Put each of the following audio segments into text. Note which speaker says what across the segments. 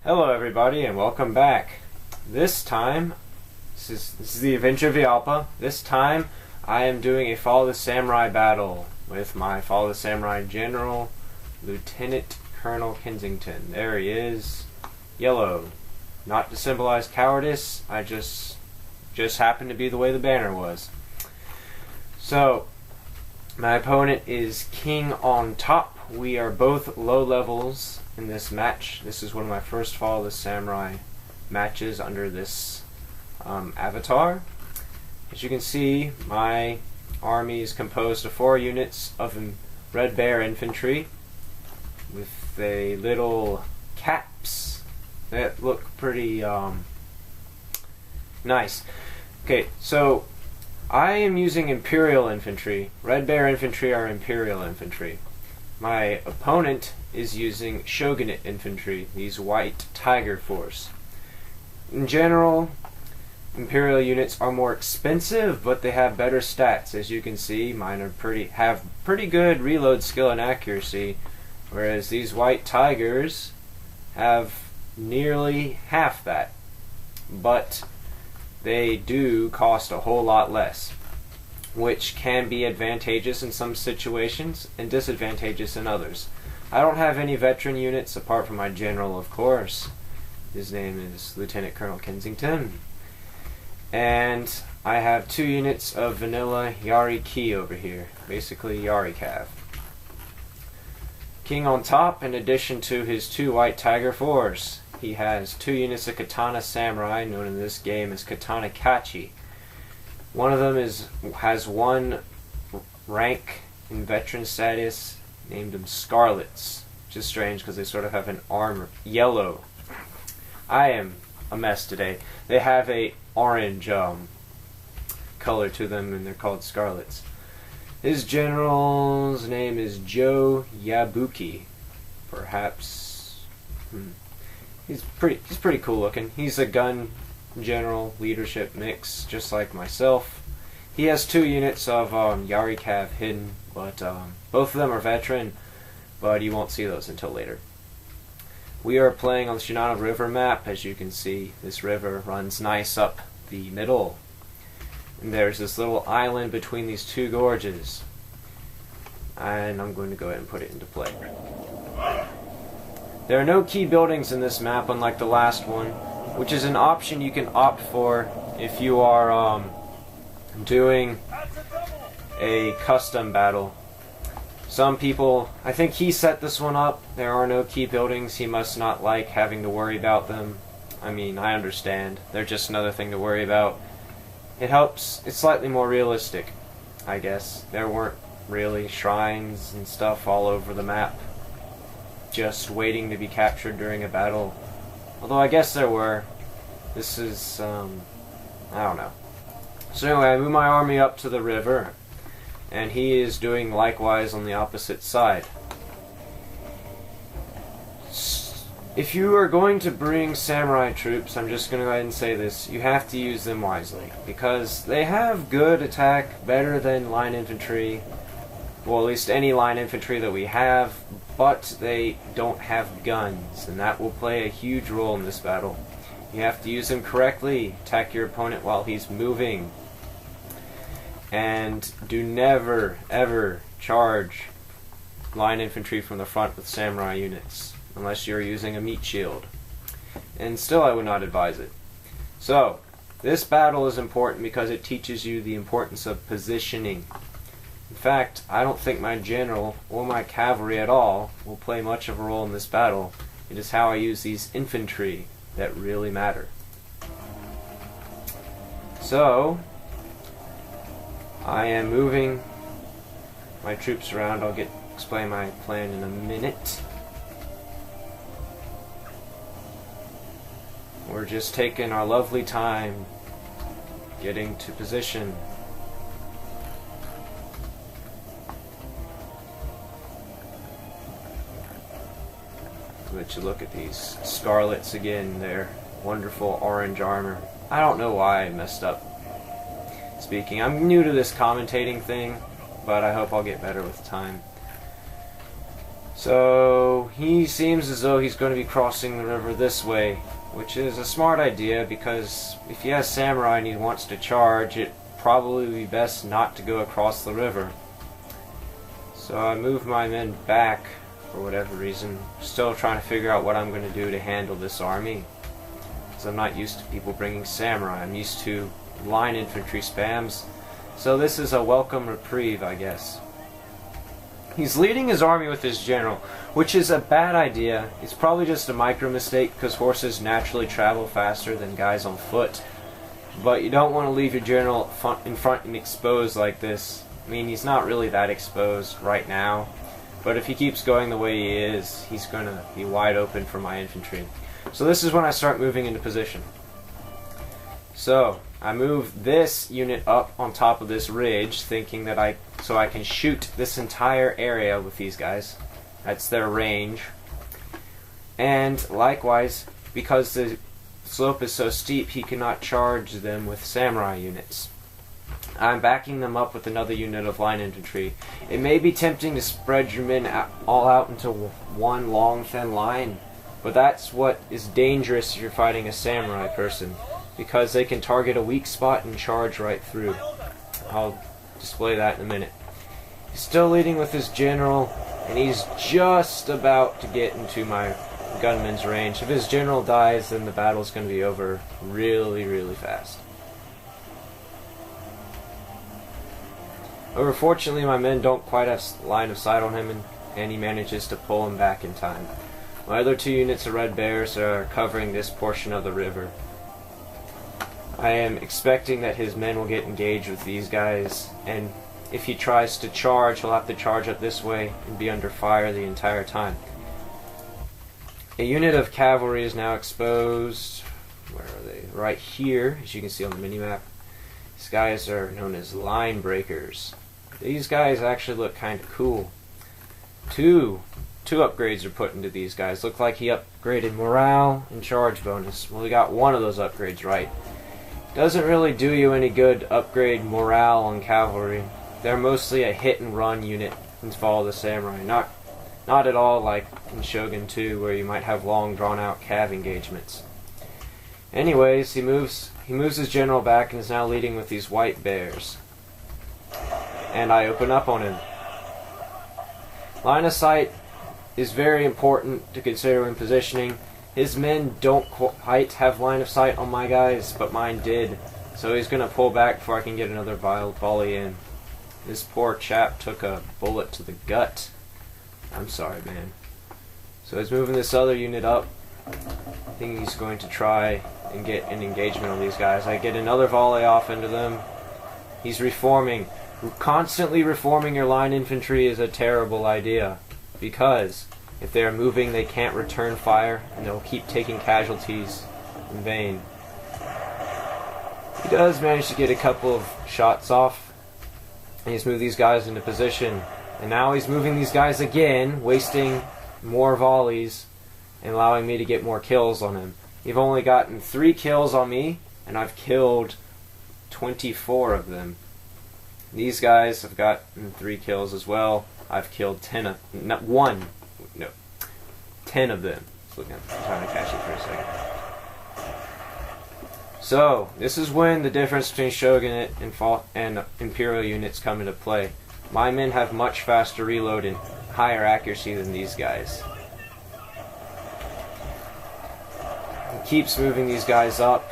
Speaker 1: Hello everybody and welcome back. This time, this is the Adventure of Yalpa. This time I am doing a Follow the Samurai battle with my Follow the Samurai General, Lieutenant Colonel Kensington. There he is, yellow. Not to symbolize cowardice, I just happened to be the way the banner was. So, my opponent is KingOnTop. We are both low levels in this match. This is one of my first Follow the Samurai matches under this avatar. As you can see, my army is composed of 4 units of Red Bear infantry with a little caps that look pretty nice. Okay, so I am using Imperial infantry. Red Bear infantry are Imperial infantry. My opponent is using Shogunate infantry, these white tiger force. In general, Imperial units are more expensive, but they have better stats. As you can see, mine are have pretty good reload skill and accuracy, whereas these white tigers have nearly half that. But they do cost a whole lot less, which can be advantageous in some situations and disadvantageous in others. I don't have any veteran units apart from my general, of course. His name is Lieutenant Colonel Kensington. And I have 2 units of vanilla Yabuki over here, basically Yabuki. KingOnTop, in addition to his 2 white tiger force, he has 2 units of Katana Samurai, known in this game as Katana Kachi. One of them has 1 rank in veteran status, named them Scarlets, which is strange because they sort of have an armor yellow. I am a mess today. They have a orange color to them, and they're called Scarlets. His general's name is Joe Yabuki. Perhaps he's pretty cool looking. He's a gun general leadership mix, just like myself. He has 2 units of Yabuki hidden, but both of them are veteran, but you won't see those until later. We are playing on the Shinano River map. As you can see, this river runs nice up the middle, and there's this little island between these 2 gorges, and I'm going to go ahead and put it into play. There are no key buildings in this map, unlike the last one, which is an option you can opt for if you are doing a custom battle. Some people, I think he set this one up. There are no key buildings. He must not like having to worry about them. I mean, I understand. They're just another thing to worry about. It helps. It's slightly more realistic, I guess. There weren't really shrines and stuff all over the map, just waiting to be captured during a battle. Although I guess there were. This is, I don't know. So anyway, I move my army up to the river, and he is doing likewise on the opposite side. If you are going to bring samurai troops, I'm just going to go ahead and say this, you have to use them wisely, because they have good attack, better than line infantry, well, at least any line infantry that we have, but they don't have guns, and that will play a huge role in this battle. You have to use them correctly, attack your opponent while he's moving, and do never ever charge line infantry from the front with samurai units, unless you're using a meat shield. And still I would not advise it. So, this battle is important because it teaches you the importance of positioning. In fact, I don't think my general or my cavalry at all will play much of a role in this battle. It is how I use these infantry that really matter. So, I am moving my troops around. I'll explain my plan in a minute. We're just taking our lovely time getting to position. But you look at these Scarlets again, their wonderful orange armor. I don't know why I messed up speaking. I'm new to this commentating thing, but I hope I'll get better with time. So he seems as though he's going to be crossing the river this way, which is a smart idea because if he has samurai and he wants to charge, it probably would be best not to go across the river. So I move my men back for whatever reason, still trying to figure out what I'm going to do to handle this army. Because I'm not used to people bringing samurai, I'm used to line infantry spams. So this is a welcome reprieve, I guess. He's leading his army with his general, which is a bad idea. It's probably just a micro mistake because horses naturally travel faster than guys on foot. But you don't want to leave your general in front and exposed like this. I mean, he's not really that exposed right now, but if he keeps going the way he is, he's going to be wide open for my infantry. So this is when I start moving into position. So I move this unit up on top of this ridge, thinking that I can shoot this entire area with these guys. That's their range. And likewise, because the slope is so steep, he cannot charge them with samurai units. I'm backing them up with another unit of line infantry. It may be tempting to spread your men all out into one long, thin line, but that's what is dangerous if you're fighting a samurai person, because they can target a weak spot and charge right through. I'll display that in a minute. He's still leading with his general, and he's just about to get into my gunman's range. If his general dies, then the battle's going to be over really, really fast. However, fortunately, my men don't quite have line of sight on him, and he manages to pull him back in time. My other two units of Red Bears are covering this portion of the river. I am expecting that his men will get engaged with these guys, and if he tries to charge, he'll have to charge up this way and be under fire the entire time. A unit of cavalry is now exposed. Where are they? Right here, as you can see on the minimap. These guys are known as line breakers. These guys actually look kind of cool. Two upgrades are put into these guys. Look like he upgraded morale and charge bonus. Well, he got one of those upgrades right. Doesn't really do you any good to upgrade morale on cavalry. They're mostly a hit and run unit and follow the samurai. Not at all like in Shogun 2 where you might have long drawn out cav engagements. Anyways, he moves his general back and is now leading with these white bears. And I open up on him. Line of sight is very important to consider when positioning. His men don't quite have line of sight on my guys, but mine did. So he's going to pull back before I can get another volley in. This poor chap took a bullet to the gut. I'm sorry, man. So he's moving this other unit up. I think he's going to try and get an engagement on these guys. I get another volley off into them. He's reforming. Constantly reforming your line infantry is a terrible idea, because if they are moving, they can't return fire, and they'll keep taking casualties in vain. He does manage to get a couple of shots off, and he's moved these guys into position. And now he's moving these guys again, wasting more volleys and allowing me to get more kills on him. You've only gotten 3 kills on me, and I've killed 24 of them. These guys have gotten 3 kills as well. I've killed 10 of them. I'm trying to catch it for a second. So, this is when the difference between Shogun and Imperial units come into play. My men have much faster reload and higher accuracy than these guys. He keeps moving these guys up,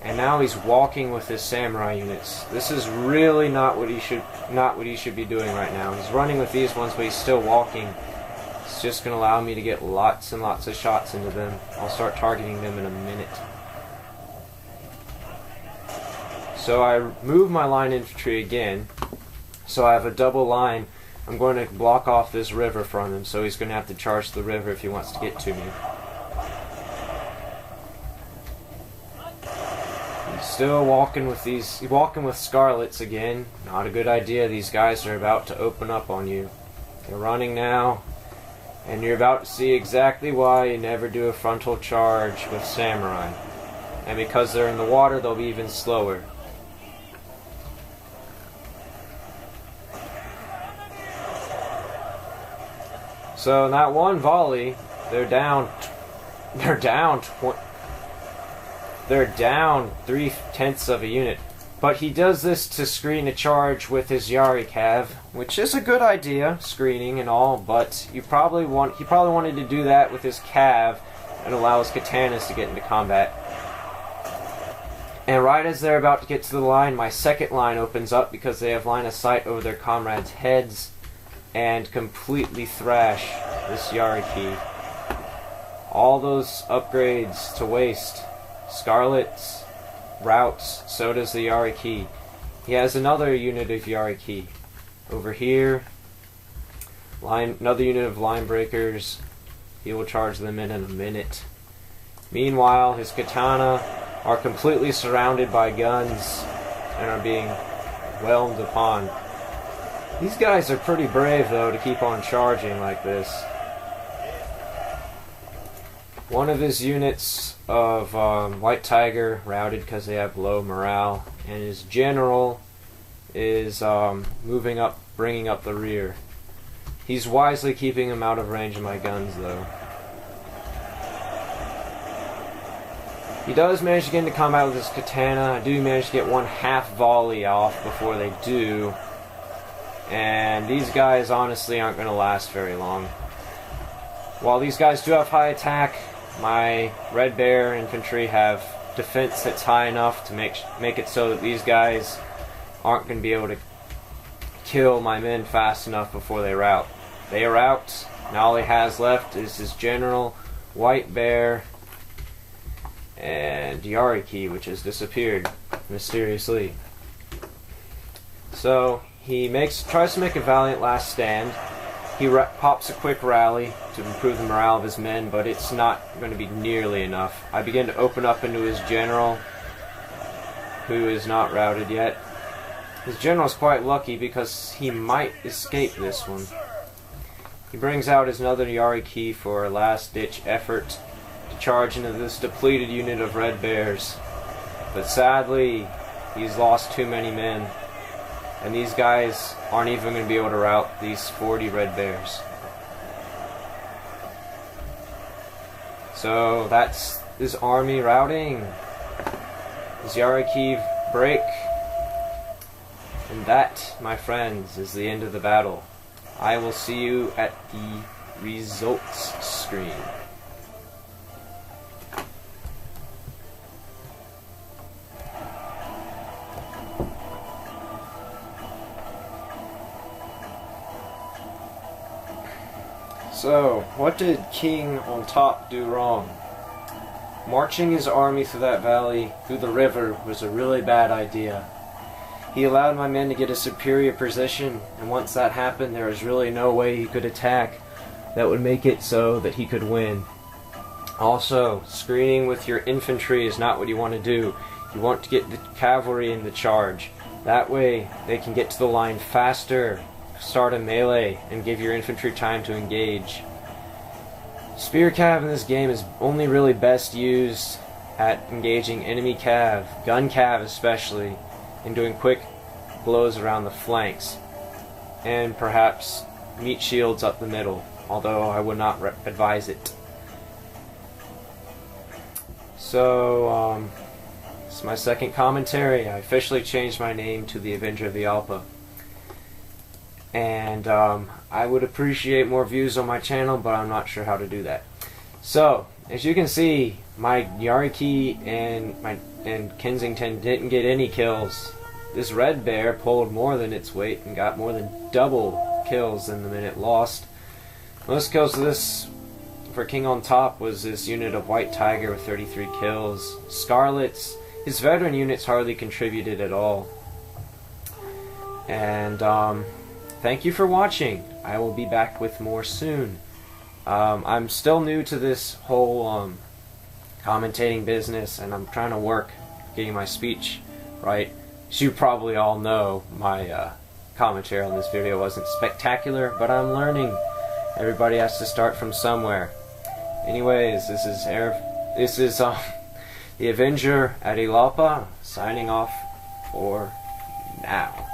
Speaker 1: and now he's walking with his samurai units. This is really not what he should be doing right now. He's running with these ones, but he's still walking. It's just going to allow me to get lots and lots of shots into them. I'll start targeting them in a minute. So I move my line infantry again. So I have a double line. I'm going to block off this river from him, so he's going to have to charge the river if he wants to get to me. He's still walking with scarlets again. Not a good idea. These guys are about to open up on you. They're running now, and you're about to see exactly why you never do a frontal charge with samurai. And because they're in the water, they'll be even slower. So in that one volley, they're down 3/10 of a unit. But he does this to screen a charge with his Yari Cav, which is a good idea, screening and all, but he probably wanted to do that with his Cav and allow his katanas to get into combat. And right as they're about to get to the line, my second line opens up because they have line of sight over their comrades' heads and completely thrash this Yariki. All those upgrades to waste. Scarlets, routes, so does the Yariki. He has another unit of Yariki. Over here, another unit of line breakers. He will charge them in a minute. Meanwhile, his katana are completely surrounded by guns and are being whelmed upon. These guys are pretty brave, though, to keep on charging like this. One of his units of White Tiger routed because they have low morale, and his general is moving up, bringing up the rear. He's wisely keeping him out of range of my guns, though. He does manage to get into combat with his katana. I do manage to get one half volley off before they do. And these guys honestly aren't going to last very long. While these guys do have high attack, my Red Bear infantry have defense that's high enough to make it so that these guys aren't going to be able to kill my men fast enough before they rout. They rout, and all he has left is his general, White Bear, and Yariki, which has disappeared mysteriously. So he tries to make a valiant last stand. He pops a quick rally to improve the morale of his men, but it's not going to be nearly enough. I begin to open up into his general, who is not routed yet. His general's quite lucky because he might escape this one. He brings out his another Yariki for a last-ditch effort to charge into this depleted unit of Red Bears. But sadly, he's lost too many men. And these guys aren't even going to be able to rout these 40 Red Bears. So that's his army routing. His Yariki break. And that, my friends, is the end of the battle. I will see you at the results screen. So, what did KingOnTop do wrong? Marching his army through that valley, through the river, was a really bad idea. He allowed my men to get a superior position, and once that happened, there was really no way he could attack that would make it so that he could win. Also, screening with your infantry is not what you want to do. You want to get the cavalry in the charge. That way, they can get to the line faster, start a melee, and give your infantry time to engage. Spear cav in this game is only really best used at engaging enemy cav, gun cav especially, and doing quick blows around the flanks, and perhaps meat shields up the middle, although I would not advise it. So, this is my second commentary. I officially changed my name to the Avenger of the Alpha. And I would appreciate more views on my channel, but I'm not sure how to do that. So, as you can see, my Yariki and Kensington didn't get any kills. This Red Bear pulled more than its weight and got more than double kills than the minute lost. Most kills of this for KingOnTop was this unit of White Tiger with 33 kills. Scarlets, his veteran units hardly contributed at all. And thank you for watching. I will be back with more soon. I'm still new to this whole commentating business, and I'm trying to work getting my speech right. As you probably all know, my commentary on this video wasn't spectacular, but I'm learning. Everybody has to start from somewhere. Anyways, this is the Avenger at Ilalpa signing off for now.